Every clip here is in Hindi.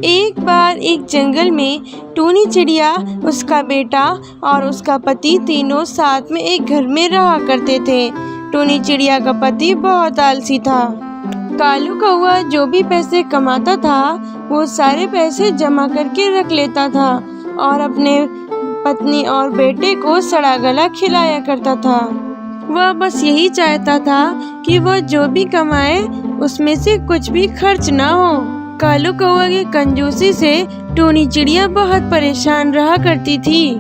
एक बार एक जंगल में टूनी चिड़िया, उसका बेटा और उसका पति तीनों साथ में एक घर में रहा करते थे। टूनी चिड़िया का पति बहुत आलसी था। कालू कौआ जो भी पैसे कमाता था वो सारे पैसे जमा करके रख लेता था और अपने पत्नी और बेटे को सड़ा गला खिलाया करता था। वह बस यही चाहता था कि वह जो भी कमाए उसमें से कुछ भी खर्च ना हो। कालू कौआ की कंजूसी से टूनी चिड़िया बहुत परेशान रहा करती थी।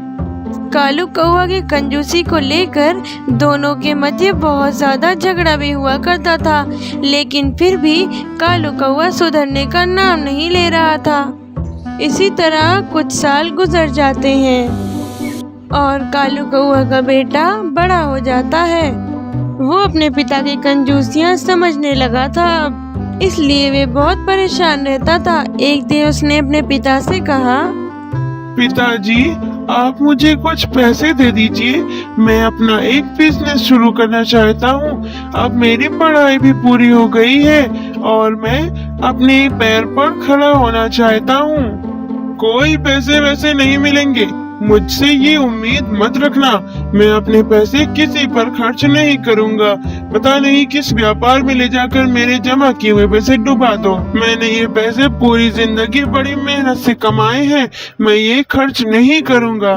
कालू कौआ की कंजूसी को लेकर दोनों के मध्य बहुत ज्यादा झगड़ा भी हुआ करता था, लेकिन फिर भी कालू कौआ सुधरने का नाम नहीं ले रहा था। इसी तरह कुछ साल गुजर जाते हैं और कालू कौआ का बेटा बड़ा हो जाता है। वो अपने पिता की कंजूसियां समझने लगा था, इसलिए वे बहुत परेशान रहता था। एक दिन उसने अपने पिता से कहा, पिताजी, आप मुझे कुछ पैसे दे दीजिए। मैं अपना एक बिजनेस शुरू करना चाहता हूँ। अब मेरी पढ़ाई भी पूरी हो गई है और मैं अपने पैर पर खड़ा होना चाहता हूँ। कोई पैसे वैसे नहीं मिलेंगे, मुझसे ये उम्मीद मत रखना। मैं अपने पैसे किसी पर खर्च नहीं करूँगा। पता नहीं किस व्यापार में ले जाकर मेरे जमा किए हुए पैसे डुबा दो। मैंने ये पैसे पूरी जिंदगी बड़ी मेहनत से कमाए हैं, मैं ये खर्च नहीं करूँगा।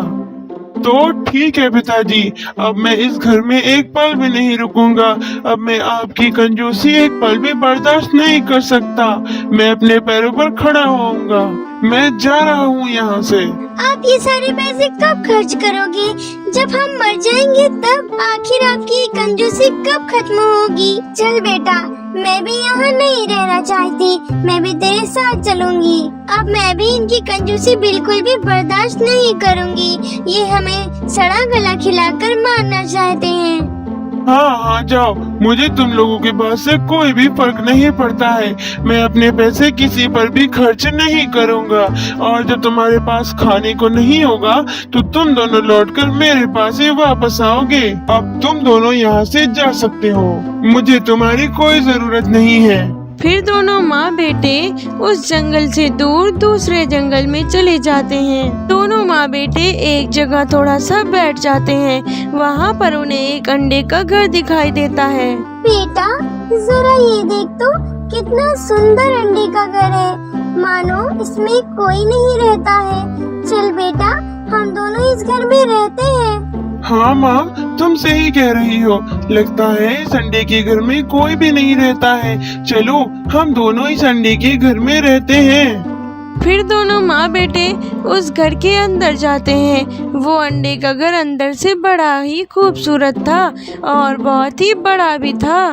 तो ठीक है पिताजी, अब मैं इस घर में एक पल भी नहीं रुकूंगा। अब मैं आपकी कंजूसी एक पल भी बर्दाश्त नहीं कर सकता। मैं अपने पैरों पर खड़ा होऊंगा। मैं जा रहा हूँ यहाँ से। आप ये सारे पैसे कब खर्च करोगे? जब हम मर जाएंगे तब? आखिर आपकी कंजूसी कब खत्म होगी? चल बेटा, मैं भी यहाँ नहीं रहना चाहती, मैं भी तेरे साथ चलूंगी। अब मैं भी इनकी कंजूसी बिल्कुल भी बर्दाश्त नहीं करूंगी। ये हमें सड़ा गला खिलाकर मारना चाहते हैं। हाँ, जाओ, मुझे तुम लोगों के बात से कोई भी फर्क नहीं पड़ता है। मैं अपने पैसे किसी पर भी खर्च नहीं करूँगा और जब तुम्हारे पास खाने को नहीं होगा तो तुम दोनों लौटकर मेरे पास ही वापस आओगे। अब तुम दोनों यहाँ से जा सकते हो, मुझे तुम्हारी कोई जरूरत नहीं है। फिर दोनों माँ बेटे उस जंगल से दूर दूसरे जंगल में चले जाते हैं। दोनों माँ बेटे एक जगह थोड़ा सा बैठ जाते हैं। वहाँ पर उन्हें एक अंडे का घर दिखाई देता है। बेटा, जरा ये देख तो, कितना सुंदर अंडे का घर है, मानो इसमें कोई नहीं रहता है। चल बेटा, हम दोनों इस घर में रहते हैं। हाँ माँ, तुम सही कह रही हो। लगता है इस अंडे के घर में कोई भी नहीं रहता है। चलो, हम दोनों इस अंडे के घर में रहते हैं। फिर दोनों माँ बेटे उस घर के अंदर जाते हैं। वो अंडे का घर अंदर से बड़ा ही खूबसूरत था और बहुत ही बड़ा भी था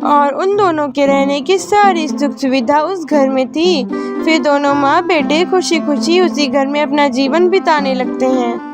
और उन दोनों के रहने की सारी सुख सुविधा उस घर में थी। फिर दोनों माँ बेटे खुशी खुशी उसी घर में अपना जीवन बिताने लगते हैं।